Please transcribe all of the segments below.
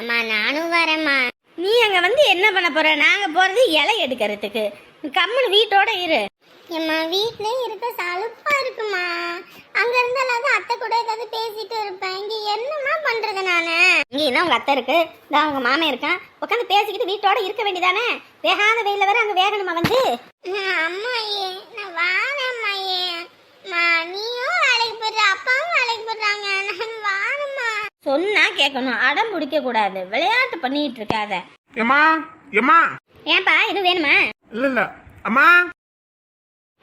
அம்மா நானும் வரேம்மா. நீ அங்க வந்து என்ன பண்ண போற? நாங்க போறது இலை எடுக்கிறதுக்கு. கம்முனு வீட்டோட இரு. எம்மா வீட்லயே இருக்க சலுப்பா இருக்குமா. அங்க இருந்தாலும் அத்தை கூட ஏதாவது பேசிட்டு இருப்பேன். இங்க என்னம்மா பண்றது நானு? இங்க என்ன உங்க அத்தை இருக்கு, இதான் உங்க மாமன் இருக்கான், உட்காந்து பேசிக்கிட்டு வீட்டோட இருக்க வேண்டியதானே? வேகாத வெயில வேற அங்க வேகணுமா வந்து? அம்மாயே நான் வாரேன் அம்மாயே. நீயும் வேலைக்கு போடுற, அப்பாவும் வேலைக்கு போடுறாங்க, நான் வாரேம்மா. சொன்னா கேட்கணும், அடம் பிடிக்க கூடாது, விளையாட்டு பண்ணிட்டு இருக்காத. ஏமா ஏமா ஏன்பா இது வேணுமா? இல்ல அம்மா.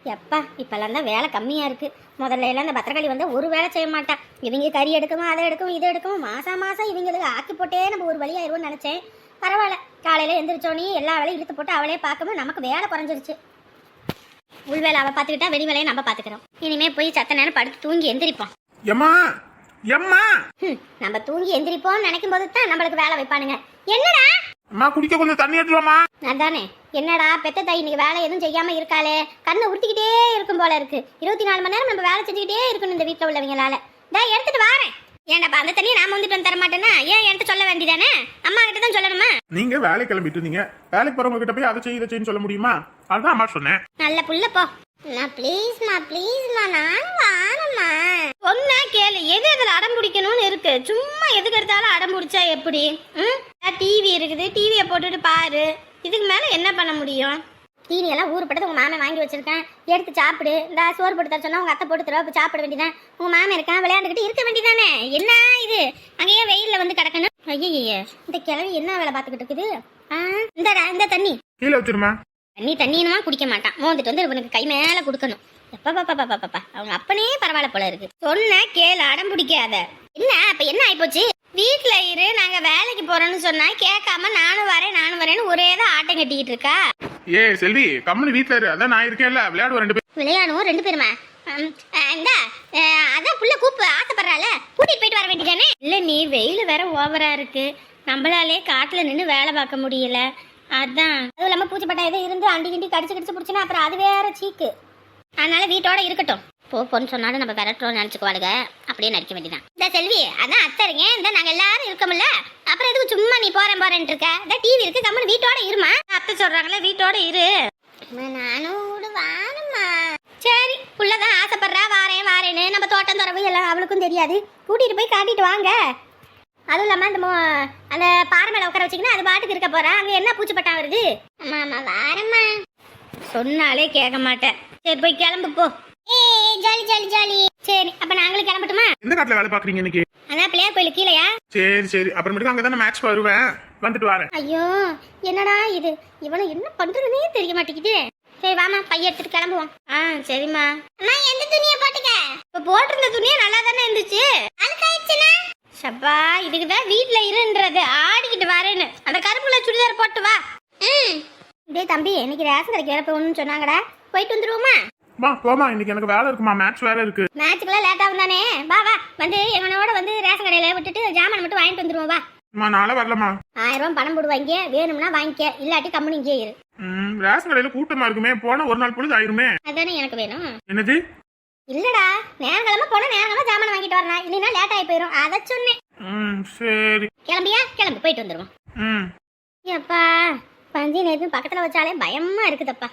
எப்பா இப்பெல்லாம் தான் வேலை கம்மியா இருக்கு. முதல்ல எல்லாம் இந்த பத்திரக்காளி வந்து ஒரு வேலை செய்ய மாட்டான். இவங்க கறி எடுக்கவும் அதை எடுக்கவும் இதை எடுக்கவும் மாசம் இவங்களுக்கு ஆக்கி போட்டே நம்ம ஒரு வழியாயிருவோம்னு நினைச்சேன். பரவாயில்ல, காலையில எந்திரிச்சோனே எல்லா வேலையும் இழுத்து போட்டு அவளே பார்க்கவும் நமக்கு வேலை குறைஞ்சிருச்சு. உள் வேலை அவள் பார்த்துக்கிட்டா வெளி வேலையை நம்ம பார்த்துக்கிறோம். இனிமே போய் சத்த நேரம் படுத்து தூங்கி எந்திரிப்போம். ஏமா ஏமா நம்ம தூங்கி எந்திரிப்போம்னு நினைக்கும் போது தான் நம்மளுக்கு வேலை வைப்பானுங்க. என்னடா அம்மா குடிக்க கொஞ்சம் தண்ணி எடுத்துவாமா. அதானே, என்னடா பெத்த தாய் இன்னைக்கு வேலை எதுவும் செய்யாம இருக்காளே, கண்ணை உறுத்திக்கிட்டே இருக்கும் போல இருக்கு. 24 மணி நேரம் நம்ம வேலை செஞ்சுக்கிட்டே இருக்கணும் இந்த வீட்டுல உள்ளவங்களால. தான் எடுத்துட்டு வாரேன். ஏன்டாப்பா அந்த தண்ணியை நாம வந்துட்டு வந்து தர மாட்டேன்னா ஏன் என்கிட்ட சொல்ல வேண்டியதானே? அம்மா கிட்ட தான் சொல்லணுமா? நீங்க வேலை கிளம்பிட்டு இருந்தீங்க, வேலைக்கு போறவங்க கிட்ட போய் அதை செய்ய இதை செய்யு சொல்ல முடியுமா? அதுதான் அம்மா சொன்னேன். நல்ல புள்ள போ. ப்ளீஸ்மா நானும் வாரேம்மா. சொன்னா கேளு, எது எதுல அடம் பிடிக்கணும்னு இருக்கு. சும்மா எதுக்கு எடுத்தாலும் அடம் பிடிச்சா எப்படி? டிவி இருக்குது, டிவியை போட்டுட்டு பாரு. இதுக்கு மேல என்ன பண்ண முடியும்? தீனி எல்லாம் ஊர் பட்டது உங்க மாமன் வாங்கி வச்சிருக்கேன், எடுத்து சாப்பிடு. இந்த சோறு போட்டு தர சொன்னா உங்க அத்தை போட்டு தருவா, சாப்பிட வேண்டியதான். உங்க மாமன் இருக்கான், விளையாண்டுக்கிட்டு இருக்க வேண்டியதானே? என்ன இது அங்கேயே வெயில்ல வந்து கிடக்கணும்? ஐயே, இந்த கிழவி என்ன வேலை பார்த்துக்கிட்டு இருக்குது? இந்த தண்ணி கீழே வச்சிருமா. தண்ணினுமா குடிக்க மாட்டான். மோந்துட்டு வந்து இவனுக்கு கை மேல கொடுக்கணும். எப்பா அவங்க அப்பனே பரவாயில்ல போல இருக்கு. சொன்ன கேளு, அடம் பிடிக்காத. என்ன அப்ப என்ன ஆயிப்போச்சு? வீட்டுல இரு, நாங்க வேலைக்கு போறோம்னு சொன்னா கேட்காம நானும் வரேன்னு ஒரே தான் ஆட்டம் கட்டிக்கிட்டு இருக்கா. ஏ செல்வி, கம்முனு வீட்டுல இரு. அதான் நான் இருக்கேன்ல, விளையாடுவோம் 2 பேரும். விளையாடுவோம் 2 பேருமா? இந்த அதான் புள்ள கூப்பு ஆசைப்படுறால, கூட்டிட்டு போயிட்டு வர வேண்டியதானே? இல்ல நீ வெயில் வேற ஓவரா இருக்கு, நம்மளாலே காட்டுல நின்று வேலை பார்க்க முடியல. அதான் அதுவும் இல்லாம பூச்சிப்பட்டா எதுவும் இருந்து அண்டி கிண்டி கடிச்சு பிடிச்சுன்னா அப்புறம் அது வேற சீக்கு. அதனால வீட்டோட இருக்கட்டும். போன்னு சொன்னாலும் நம்ம விரட்டுறோம் நினைச்சுக்குவாளுங்க, அப்படியே நடிக்க வேண்டியதான். இந்த செல்வி, அதான் அத்தை இருக்கேன், இந்த நாங்க எல்லாரும் இருக்கோம்ல, அப்புறம் எதுக்கு சும்மா நீ போறேன்னு இருக்க? இந்த டிவி இருக்கு, கம்மனு வீட்டோட இருமா. அத்தை சொல்றாங்களே வீட்டோட இரு. நானும் வாரேம்மா. சரி, புள்ளதான் ஆசைப்படுறா வாரேன்னு. நம்ம தோட்டம் துறவு எல்லாம் அவளுக்கும் தெரியாது. கூட்டிட்டு போய் காட்டிட்டு வாங்க. அதுவும் இல்லாம அந்த பாறை மேல உட்கார வச்சிங்கன்னா அது பாட்டுக்கு இருக்க போறா. அங்க என்ன பூச்சிப்பட்டா வருது? அம்மா வாரேம்மா. சொன்னாலே கேட்க மாட்டேன். சரி போய் கிளம்பு போ. ஜாலி. சரி அப்ப நாங்களும் கிளம்பட்டுமா? எந்த காட்டுல வேலை பாக்குறீங்க இன்னைக்கு? அதான் பிள்ளையார் கோயில் கீழையா? சரி அப்புறமேட்டுக்கு அங்க தானே மேட்ச் வருவேன், வந்துட்டு வரேன். ஐயோ என்னடா இது, இவனை என்ன பண்றதுன்னே தெரிய மாட்டேங்குது. சரி வாமா, பைய எடுத்துட்டு கிளம்புவோம். சரிம்மா. அம்மா எந்த துணியை போட்டுக்க? இப்ப போட்டிருந்த துணியே நல்லா தானே இருந்துச்சு. அழுக்காயிடுச்சுனா சப்பா, இதுக்குதான் வீட்டுல இருன்றது. ஆடிக்கிட்டு வரேன்னு அந்த கருப்புல சுடிதார் போட்டு வா. டேய் தம்பி, இன்னைக்கு ரேஷன் கடைக்கு வேற போகணும்னு சொன்னாங்கடா, போயிட்டு வந்துருவோமா? வா போமா, இன்னைக்கு எனக்கு வேலை இருக்குமா, மேட்ச் வேற இருக்கு. மேட்சுக்குலாம் லேட் ஆகும் தானே? வா வந்து எவனோட வந்து ரேஷன் கடையில விட்டுட்டு ஜாமான் மட்டும் வாங்கிட்டு வந்துருவோம். வா. நாளை வரலமா. 1000 ரூபாய் பணம் போடுவாங்க, வேணும்னா வாங்கிக்க, இல்லாட்டி கம்பெனி இங்கே இரு. ரேஷன் கடையில கூட்டமா இருக்குமே, போன ஒரு நாள் பொழுது ஆயிருமே. அதானே எனக்கு வேணும். என்னது? இல்லடா, நேரங்களமா போனா நேரங்களமா ஜாமான் வாங்கிட்டு வரணும், இல்லைன்னா லேட் ஆகி போயிடும், அத சொன்னேன். சரி கிளம்பு போயிட்டு வந்துருவோம். அப்பா பஞ்சி நேத்து பக்கத்துல வச்சாலே பயமா இருக்குதப்பா.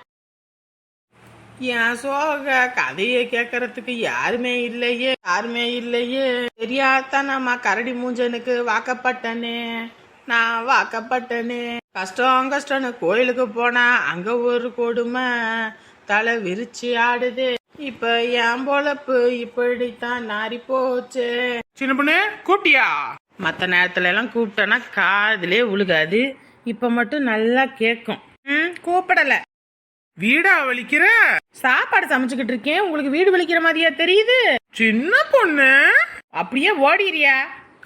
என் சோக கதையை கேட்கறதுக்கு யாருமே இல்லையே. தெரியாதான் நம்ம கரடி மூஞ்சனுக்கு நான் வாக்கப்பட்டனே. கஷ்டம்னு கோயிலுக்கு போனா அங்க ஒரு கொடுமை தலை விரிச்சு ஆடுது. இப்ப என் பொழப்பு இப்படித்தான் நாரி போச்சு. சின்ன பொண்ணு கூப்பிட்டியா? மத்த நேரத்துல எல்லாம் கூப்பிட்டனா காதுலே உழுகாது, இப்ப மட்டும் நல்லா கேக்கும். கூப்பிடல. வீடா வலிக்கிற? சாப்பாடு சமைச்சுக்கிட்டு இருக்கேன், உங்களுக்கு வீடு வலிக்கிற மாதிரியா தெரியுது? சின்ன பொண்ணு அப்படியே ஓடிறியா?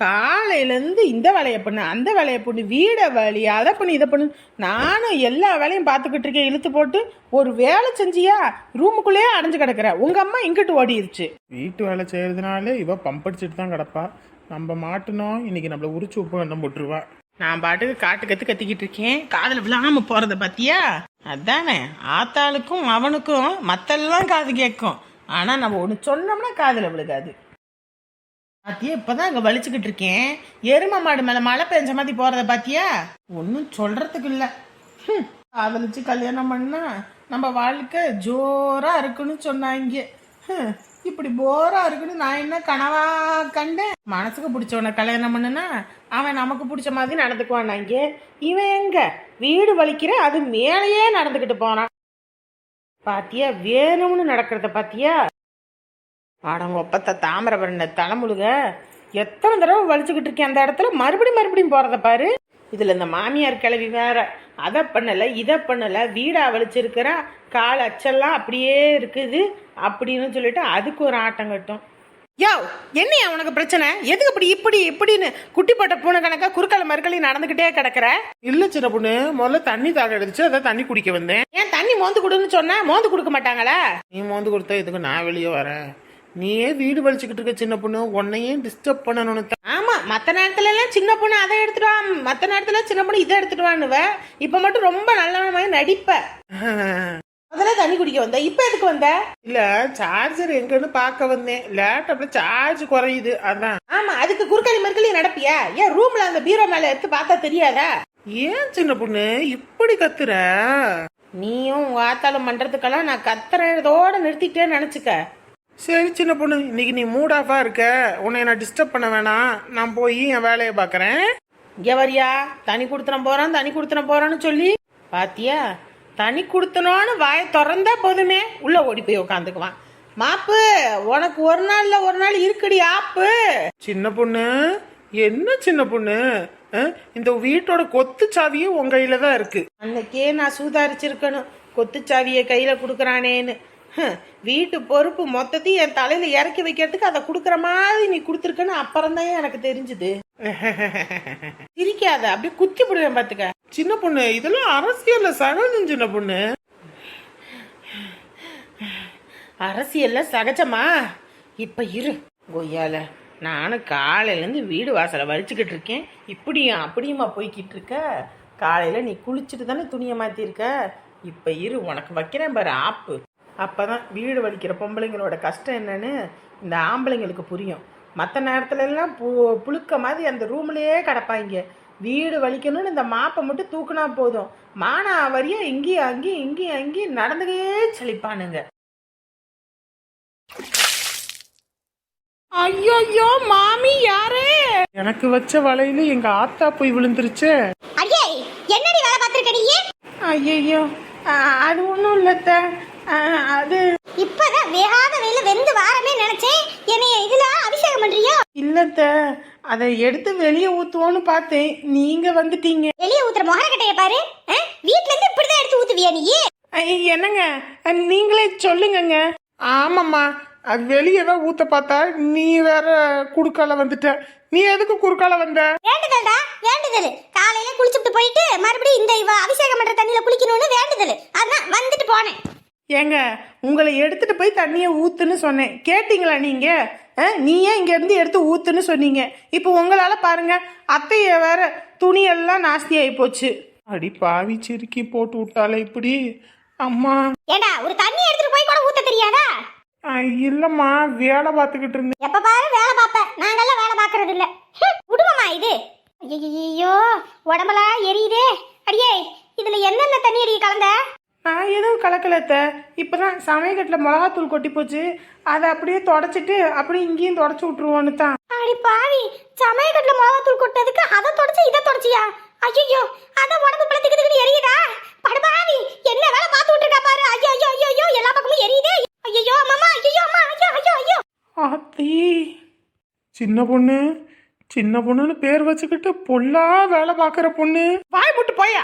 காலையில இருந்து இந்த வேலையை பண்ணு அந்த வேலையை பண்ணு, வீடை வலி, அதை பண்ணு இதை பண்ணு. நானும் எல்லா வேலையும் பார்த்துக்கிட்டு இருக்கேன், இழுத்து போட்டு ஒரு வேலை செஞ்சியா? ரூமுக்குள்ளேயே அடைஞ்சு கிடக்குற. உங்க அம்மா இங்கிட்டு ஓடிருச்சு. வீட்டு வேலை செய்யறதுனால இவ பம்படிச்சுட்டு தான் கிடப்பா. நம்ம மாட்டணும், இன்னைக்கு நம்மள உரிச்சு உப்பு வெண்ணம் போட்டுருவா. நான் பாட்டுக்கு கத்திக்கிட்டு இருக்கேன், காதுல விழாம போறத பாத்தியா? அதானே, ஆத்தாளுக்கும் அவனுக்கும் மத்தெல்லாம் காது கேட்கும், ஆனா நம்ம ஒண்ணு சொன்னோம்னா காதுல விழுகாது. பாத்தியா இப்பதான் அங்க வலிச்சுக்கிட்டு இருக்கேன். எரும மாடு மேல மழை பெஞ்ச மாதிரி போறத பாத்தியா? ஒன்னும் சொல்றதுக்கு இல்ல. காதலிச்சு கல்யாணம் பண்ணா நம்ம வாழ்க்கை ஜோரா இருக்குன்னு சொன்னாங்க. இப்படி போரா இருக்குன்னு நான் என்ன கனவா கண்டேன்? மனசுக்கு பிடிச்சவனை கல்யாணம் பண்ணுனா அவன் நமக்கு பிடிச்ச மாதிரி நடந்துக்குவானாங்க. இவன் எங்க வீடு வலிக்கிற அது மேலேயே நடந்துக்கிட்டு போனான். பாத்தியா வேணும்னு நடக்கிறத பாத்தியா? ஆடங்க ஒப்பத்த தாமிரபரண தலைமுழுக எத்தனை தடவை வலிச்சுக்கிட்டு இருக்கேன் அந்த இடத்துல. மறுபடியும் போறத பாரு. இதுல இந்த மாமியார் கிளவி வேற அதை பண்ணல இதை பண்ணல, வீடா வலிச்சிருக்கிறா, கால் அச்செல்லாம் அப்படியே இருக்குது அப்படின்னு சொல்லிட்டு அதுக்கு ஒரு ஆட்டம் கட்டும். யோ என்னையா உனக்கு பிரச்சனை? எதுக்கு இப்படின்னு குட்டி போட்ட பூனை கணக்கா குறுக்கால மறுக்களி நடந்துகிட்டே கிடக்குற? இல்ல சின்ன பொண்ணு, முதல்ல தண்ணி தாக எடுத்துச்சு, அதான் தண்ணி குடிக்க வந்தேன். ஏன் தண்ணி மோந்து கொடுன்னு சொன்னா மோந்து கொடுக்க மாட்டாங்களா? நீ மோந்து கொடுத்தா இதுக்கு நான் வெளியே வரேன். நீயே வீடு வலிச்சுக்கிட்டு இருக்க சின்ன பொண்ணு, உன்னையும் டிஸ்டர்ப் பண்ணணும்னு. ஆமா மத்த நேரத்துல எல்லாம் சின்ன பொண்ணு அதை எடுத்துட்டு வா, மத்த நேரத்துல சின்ன பொண்ணு இதை எடுத்துட்டு வான்னுவ. இப்ப மட்டும் ரொம்ப நல்ல நடிப்ப. முதல்ல தண்ணி குடிக்க வந்த, இப்ப எதுக்கு வந்த? இல்ல சார்ஜர் எங்கன்னு பாக்க வந்தேன். லேப்டாப்ல சார்ஜ் குறையுது அதான். ஆமா அதுக்கு குறுக்களி மறுக்களி நடப்பியா? ஏன் ரூம்ல அந்த பீரோ மேல எடுத்து பார்த்தா தெரியாதா? ஏன் சின்ன பொண்ணு இப்படி கத்துற? நீயும் உங்க ஆத்தாலும் பண்றதுக்கெல்லாம் நான் கத்துறதோட நிறுத்திட்டேன்னு நினைச்சுக்க. சரி சின்ன பொண்ணு, இன்னைக்கு நீ மூட் ஆஃபா இருக்க, உன்னை நான் டிஸ்டர்ப் பண்ண வேணாம், நான் போய் என் வேலையை பாக்குறேன். இங்க வரியா? தனி கொடுத்துன போறான்னு சொல்லி பாத்தியா? தனி கொடுத்தனோன்னு வாயை திறந்தா போதுமே உள்ள ஓடி போய் உட்காந்துக்குவான். மாப்பு உனக்கு ஒரு நாள் இருக்குடி ஆப்பு. சின்ன பொண்ணு என்ன சின்ன பொண்ணு, இந்த வீட்டோட கொத்து சாவியும் உங்க கையில தான் இருக்கு. அன்னைக்கே நான் சூதாரிச்சிருக்கணும் கொத்துச்சாவியை கையில குடுக்கறானேன்னு. வீட்டு பொறுப்பு மொத்தத்தையும் என் தலையில இறக்கி வைக்கிறதுக்கு அதை குடுக்கற மாதிரி நீ குடுத்துருக்கன்னு அப்புறம் தான் எனக்கு தெரிஞ்சது. சிரிக்காத, அப்படியே குத்தி போடுவேன் பாத்துக்க. சின்ன பொண்ணு இதெல்லாம் அரசியல்ல சகஜம் சின்ன பொண்ணு. அரசியல்ல சகஜமா? இப்ப இரு கொய்யால, நானும் காலையில இருந்து வீடு வாசலை வலிச்சுக்கிட்டு இருக்கேன். இப்படியும் அப்படியுமா போய்கிட்டு இருக்க? காலையில நீ குளிச்சுட்டு தானே துணியை மாத்திருக்க. இப்ப இரு உனக்கு வைக்கிறேன் பாரு ஆப்பு. அப்பதான் வீடு வலிக்கிற பொம்பளைங்களோட கஷ்டம் என்னன்னு இந்த ஆம்பளைங்களுக்கு புரியும். மற்ற நேரத்துல எல்லாம் புழுக்க மாதிரி அந்த ரூம்லயே கிடப்பாங்க. வீடு வலிக்கணும்னு இந்த மாப்பை மட்டும் தூக்குனா போதும், மானா வரியா இங்கேயும் அங்கேயும் நடந்துக்கே செழிப்பானுங்க. ஐயோ மாமி யாரு? எனக்கு வச்ச வலையில எங்க ஆத்தா போய் விழுந்துருச்சு. அடியே என்னடி வேலை பார்த்திருக்க நீ? ஐயோ அது ஒண்ணும் இல்லத்த, அது இப்பதான் வேகாத வெயில வெந்து வாரமே நினைச்சேன். என்னைய இதுல அபிஷேகம் பண்றியோ? இல்லத்த, அதை எடுத்து வெளியே ஊத்துவோன்னு பார்த்தேன், நீங்க வந்துட்டீங்க. வெளியே ஊத்துற மொகரக்கட்டைய பாரு. வீட்ல இருந்து இப்படிதான் எடுத்து ஊத்துவியா நீ? என்னங்க நீங்களே சொல்லுங்கங்க. ஆமாம்மா, அது வெளியே தான் ஊத்த பார்த்தா நீ வேற குறுக்கால வந்துட்ட. நீ எதுக்கு குறுக்கால வந்த? வேண்டுதல்டா வேண்டுதல். காலையில குளிச்சுட்டு போயிட்டு மறுபடியும் இந்த அபிஷேகம் பண்ற தண்ணியில குளிக்கணும்னு வேண்டுதல். அதான் வந்துட்டு போனேன். ஏங்க உங்களை எடுத்துட்டு போய் தண்ணியை ஊத்துன்னு சொன்னேன், கேட்டீங்களா நீங்க? நீ ஏன் இங்க இருந்து எடுத்து ஊத்துன்னு சொன்னீங்க. இப்போ உங்களால பாருங்க அத்தைய வேற துணியெல்லாம் நாஸ்தி ஆகி போச்சு. அடி பாவி சிரிக்கி போட்டு விட்டாலே இப்படி. அம்மா ஏண்டா ஒரு தண்ணி எடுத்துட்டு போய் கூட ஊத்த தெரியாதா? இல்லம்மா, வேலை பார்த்துக்கிட்டு இருந்தேன். எப்ப பாரு வேலை பார்ப்பேன், நாங்கெல்லாம் வேலை பார்க்கறது இல்ல. விடுவோமா இது? ஐயோ உடம்பெல்லாம் எரியுதே. அடியே இதுல என்னென்ன தண்ணி அடி கலந்த? நான் எதுவும் கலக்கலத்த, இப்பதான் சமையக்கட்டில் மிளகாத்தூள் கொட்டி போச்சு, அதை அப்படியே தொடச்சிட்டு அப்படியே இங்கேயும் தொடச்சி விட்டுருவோன்னு தான். அடி பாவி, சமையக்கட்டில் மிளகாத்தூள் கொட்டதுக்கு அதை தொடச்சி இதை தொடச்சியா? ஐயோ அதான் உடம்பு பிளத்துக்கிட்டு எரியுதா? படுபாவி என்ன வேலை பார்த்து விட்டுருக்கா பாரு. ஐயோ எல்லா பக்கமும் எரியுதே. ஐயோ மாமா, ஐயோ அம்மா, ஐயோ. ஆத்தி சின்ன பொண்ணுன்னு பேர் வச்சுக்கிட்டு பொல்லா வேலை பார்க்குற பொண்ணு. வாய் போட்டு போயா.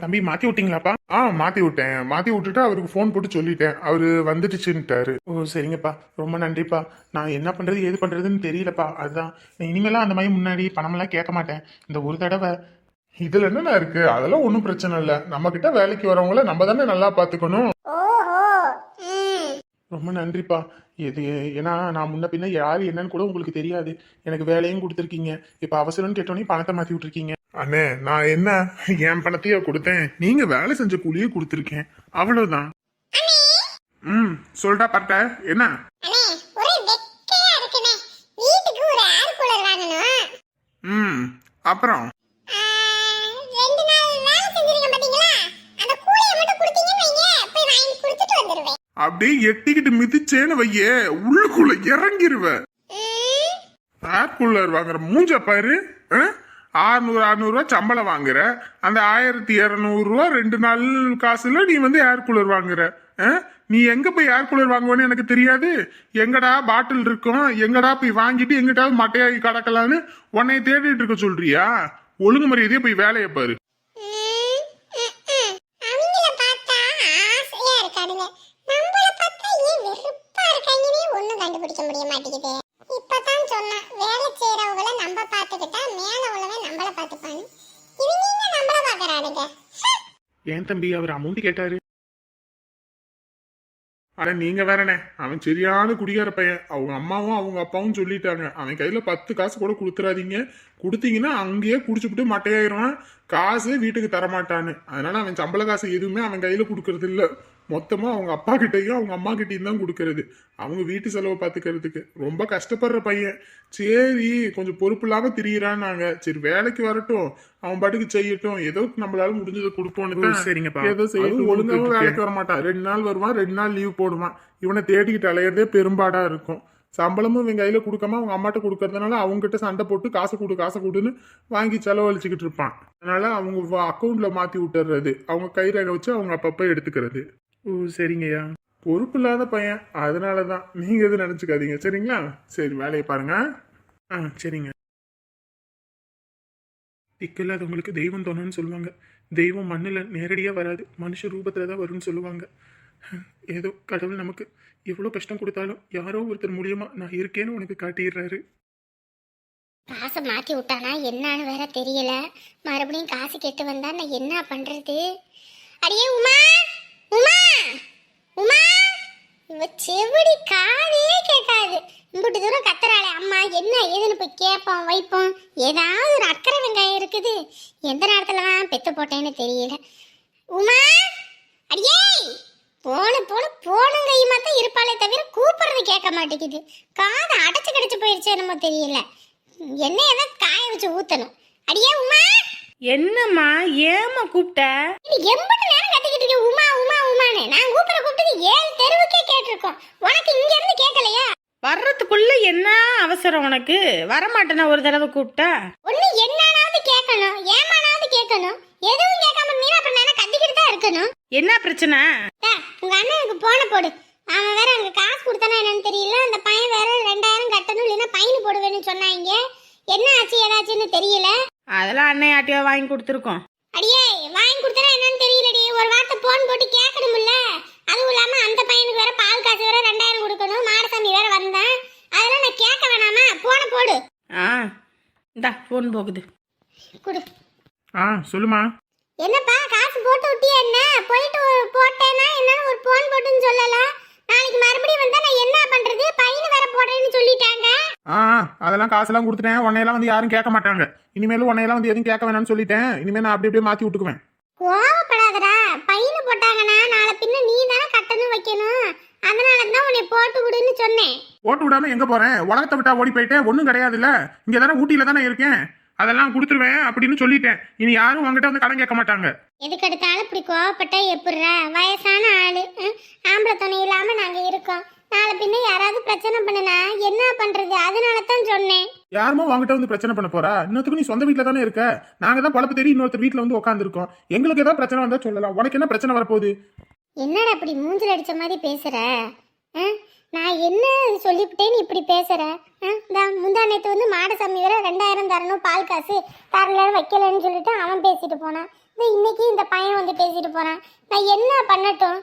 தம்பி மாத்தி விட்டீங்களாப்பா? மாத்தி விட்டேன். மாத்தி விட்டுட்டு அவருக்கு ஃபோன் போட்டு சொல்லிட்டேன், அவரு வந்துட்டுச்சுன்ட்டாரு. ஓ சரிங்கப்பா, ரொம்ப நன்றிப்பா. நான் என்ன பண்றது ஏது பண்றதுன்னு தெரியலப்பா. அதுதான் இனிமேலாம் அந்த மாதிரி முன்னாடி பணமெல்லாம் கேட்க மாட்டேன். இந்த ஒரு தடவை. இதுல என்னண்ணா இருக்கு? அதெல்லாம் ஒன்றும் பிரச்சனை இல்லை. நம்ம கிட்ட வேலைக்கு வரவங்கள நம்ம தானே நல்லா பாத்துக்கணும். ரொம்ப நன்றிப்பா. ஏன்னா நான் முன்ன பின்ன யாரு என்னன்னு கூட உங்களுக்கு தெரியாது. எனக்கு வேலையும் கொடுத்துருக்கீங்க. இப்ப அவசரம்னு கேட்டோன்னே பணத்தை மாத்தி விட்டுருக்கீங்க. அண்ணே நான் என்ன என் பணத்தையே கொடுத்தேன், நீங்க வேலை செஞ்ச கூலியே கொடுத்துருக்கேன், அவ்வளவுதான். சொல்றா பார்த்த என்ன? ஒரே வெக்கையா இருக்குனே. அப்புறம் 2 நாள் வேலை செஞ்சிருக்கேன் பாத்தீங்களா, அந்த கூலியை மட்டும் கொடுத்தீங்கன்னு வைங்க, போய் வாங்கி கொடுத்துட்டு வந்துருவேன். அப்படியே எட்டிக்கிட்டு மிதிச்சேன்னு வையே உள்ளுக்குள்ள இறங்கிருவ. ஏர் கூலர் வாங்குற மூஞ்ச பாரு. 600 சம்பளம் வாங்குற, அந்த 1200 2 நாள் காசுல நீ வந்து ஏர் கூலர் வாங்குற. நீ எங்க போய் ஏர் கூலர் வாங்குவேன்னு எனக்கு தெரியாது. எங்கடா பாட்டில் இருக்கும், எங்கடா போய் வாங்கிட்டு எங்கிட்டாவது மட்டையாகி கிடக்கலான்னு உன்னைய தேடிட்டு இருக்க சொல்றியா? ஒழுங்கு மரியாதையே போய் வேலையை பாரு. அவங்கள பார்த்தா ஆசையா இருக்கானுங்க, நம்மள பார்த்தா ஏன் வெறுப்பா இருக்காங்கன்னே ஒண்ணும் கண்டுபிடிக்க முடிய மாட்டேங்குது. இப்பதான் சொன்னா வேலை செய்யறவங்கள நம்ம பார்த்துக்கிட்டா மேல உள்ளவன் நம்மள பார்த்துப்பாங்க. இவங்க எங்க நம்மள பார்க்கறானுங்க? ஏன் தம்பி அவர் அமௌண்ட் கேட்டாரு? அட நீங்க வேறனே, அவன் சரியான குடிகார பையன். அவங்க அம்மாவும் அவங்க அப்பாவும் சொல்லிட்டாங்க, அவன் கையில 10 காசு கூட கொடுத்துறாதீங்க, கொடுத்தீங்கன்னா அங்கேயே குடிச்சுப்புட்டு மட்டையாயிருவான், காசு வீட்டுக்கு தரமாட்டான்னு. அதனால அவன் சம்பள காசு எதுவுமே அவன் கையில கொடுக்கறது இல்ல, மொத்தமா அவங்க அப்பா கிட்டையும் அவங்க அம்மா கிட்டையும் தான் கொடுக்கறது, அவங்க வீட்டு செலவை பார்த்துக்கிறதுக்கு. ரொம்ப கஷ்டப்படுற பையன். சரி கொஞ்சம் பொறுப்பு இல்லாம திரியிறான்னாங்க, சரி வேலைக்கு வரட்டும், அவன் பாட்டுக்கு செய்யட்டும், ஏதோ நம்மளால முடிஞ்சதை கொடுப்போன்னு. சரிங்கப்பா, ஏதோ செய்யட்டும். ஒழுங்காவும் வேலைக்கு வர மாட்டான், 2 நாள் வருவான், 2 நாள் லீவ் போடுவான். இவனை தேடிக்கிட்டு அலையிறதே பெரும்பாடா இருக்கும். சம்பளமும் இவன் கையில கொடுக்காம அவங்க அம்மாட்ட கொடுக்கறதுனால அவங்க கிட்ட சண்டை போட்டு காசை கொடுன்னு வாங்கி செலவழிச்சுக்கிட்டு இருப்பான். அதனால அவங்க அக்கௌண்ட்ல மாத்தி விட்டுறது, அவங்க கை ரேகை வச்சு அவங்க அப்பப்ப எடுத்துக்கிறது. ஓ சரிங்கய்யா, பொறுப்பு இல்லாத பையன், அதனாலதான். நீங்க எதுவும் நினைச்சுக்காதீங்க சரிங்களா? சரி வேலையை பாருங்க. சரிங்க. திக்கில்லாதவங்களுக்கு தெய்வம் தோணுன்னு சொல்லுவாங்க. தெய்வம் மண்ணில் நேரடியா வராது, மனுஷ ரூபத்துல தான் வரும்னு சொல்லுவாங்க. ஏதோ கடவுள் நமக்கு எவ்வளோ கஷ்டம் கொடுத்தாலும் யாரோ ஒருத்தர் மூலியமா நான் இருக்கேன்னு உனக்கு காட்டிடுறாரு. காசை மாத்தி விட்டானா என்னன்னு வேற தெரியல. மறுபடியும் காசு கேட்டு வந்தா நான் என்ன பண்றது? அடியே உமா, உமா, உமா, இவ செவிடி காதே கேட்காது. இம்புட்டு தூரம் கத்துறாளே அம்மா, என்ன ஏதுன்னு போய் கேட்போம் வைப்போம். ஏதாவது ஒரு அக்கறை வெங்காயம் இருக்குது, எந்த நேரத்துலலாம் பெத்து போட்டேன்னு தெரியல. உமா, அடியே போனும் கையுமா தான் இருப்பாளே தவிர கூப்பிடுறது கேட்க மாட்டேங்குது. காதை அடைச்சு கிடச்சு போயிருச்சு என்னமோ தெரியல. எண்ணெய் ஏதாவது காய வச்சு ஊத்தணும். அடியே உமா. என்னம்மா, ஏமா கூப்பிட்ட? எம்பட்டு நேரம் கத்திக்கிட்டு இருக்கேன் உமா உமா உமான்னு. நான் கூப்பிட்டது 7 தெருவுக்கே கேட்டிருக்கோம், உனக்கு இங்க இருந்து கேட்கலையா? வர்றதுக்குள்ள என்ன அவசரம் உனக்கு? வரமாட்டேனா ஒரு தடவை கூப்பிட்டா? ஒண்ணு என்னானாவது கேட்கணும், ஏமானாவது கேட்கணும். எதுவும் கேட்காம நீ அப்புறம் நான் கத்திக்கிட்டு தான் இருக்கணும். என்ன பிரச்சனை? உங்க அண்ணனுக்கு போன போடு. அவன் வேற அங்க காசு கொடுத்தானா என்னன்னு தெரியல. அந்த பையன் வேற 2000 கட்டணும், இல்லைன்னா பையன் போடுவேன்னு சொன்னாங்க. என்ன ஆச்சு ஏதாச்சுன்னு தெரியல. அதெல்லாம் அண்ணன் ஆட்டியா வாங்கி கொடுத்துருக்கோம். அடியே வாங்கி கொடுத்தா என்னன்னு தெரியலடி, ஒரு வார்த்தை போன் போட்டு கேட்கணும்ல. அதுவும் இல்லாம அந்த பையனுக்கு வேற பால் காசு வேற 2000 கொடுக்கணும், மாடசாமி வேற வந்தான். அதெல்லாம் நான் கேட்க வேணாமா? போன போடு. இந்தா போன் போகுது, குடு. சொல்லுமா. என்னப்பா காசு போட்டு விட்டியா? என்ன போயிட்டு போட்டேன்னா என்னன்னு ஒரு போன் போட்டுன்னு சொல்லல. நாளைக்கு மறுபடியும் வந்தா நான் என்ன பண்றது? பையன் வேற போடுறேன்னு சொல்லிட்டாங்க. அதெல்லாம் காசெல்லாம் கொடுத்துட்டேன், உன்னையெல்லாம் வந்து யாரும் கேட்க மாட்டாங்க. இனிமேலும் உன்னையெல்லாம் வந்து எதுவும் கேட்க வேணாம்னு சொல்லிட்டேன். இனிமேல் நான் அப்படியே மாத்தி விட்டுக்குவேன். கோவப்படாதடா, பையன் போட்டாங்கன்னா நாளை பின்ன நீ தானே கட்டணும் வைக்கணும். அதனால தான் உன்னை போட்டு விடுன்னு சொன்னேன். போட்டு விடாம எங்க போறேன்? உலகத்தை விட்டா ஓடி போயிட்டேன், ஒன்றும் கிடையாதுல்ல. இங்க தானே ஊட்டியில தானே இருக்கேன், அதெல்லாம் கொடுத்துருவேன் அப்படின்னு சொல்லிட்டேன். இனி யாரும் உங்ககிட்ட வந்து கடன் கேட்க மாட்டாங்க. எதுக்கு எடுத்தாலும் இப்படி கோவப்பட்டா எப்படிற? வயசான ஆளு, ஆம்பளை துணை இல்லாம நாங்க இருக்கோம். நாளை பின்ன யாராவது பிரச்சனை பண்ணுனா என்ன பண்றது? அதனால தான் சொன்னேன். யாருமோ உங்ககிட்ட வந்து பிரச்சனை பண்ண போறா? இன்னொருத்துக்கு நீ சொந்த வீட்டுல தானே இருக்க, நாங்க தான் பொழப்பு தேடி இன்னொருத்தர் வீட்டுல வந்து உட்காந்துருக்கோம். எங்களுக்கு ஏதாவது பிரச்சனை வந்தா சொல்லலாம், உனக்கு என்ன பிரச்சனை வரப்போகுது? என்னடா அப்படி மூஞ்சில் அடிச்ச மாதிரி பேசுற? நான் என்ன சொல்லிவிட்டேன்னு இப்படி பேசுற? முந்தா நேற்று வந்து மாடசாமி வேற 2000 தரணும், பால் காசு தரல வைக்கலன்னு சொல்லிட்டு அவன் பேசிட்டு போனான். இன்னைக்கு இந்த பையன் வந்து பேசிட்டு போறான். நான் என்ன பண்ணட்டும்?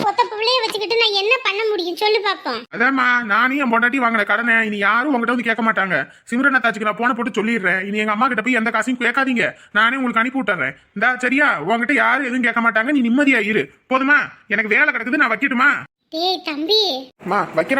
ஒத்த பிள்ளைய வச்சுக்கிட்டு நான் என்ன பண்ண முடியும் சொல்லு பாப்போம். அதாம்மா, நானே என் பொண்டாட்டி வாங்கின கடனை இனி யாரும் உங்ககிட்ட வந்து கேட்க மாட்டாங்க. சிம்ரன் தாச்சுக்கு நான் போன போட்டு சொல்லிடுறேன். இனி எங்க அம்மா கிட்ட போய் எந்த காசையும் கேட்காதீங்க, நானே உங்களுக்கு அனுப்பி விட்டுறேன். இந்தா சரியா? உங்ககிட்ட யாரும் எதுவும் கேட்க மாட்டாங்க, நீ நிம்மதியா இரு. போதுமா? எனக்கு வேலை கிடக்குது, நான் வைக்கட்டுமா? டேய் தம்பி, வைக்கிறேன்.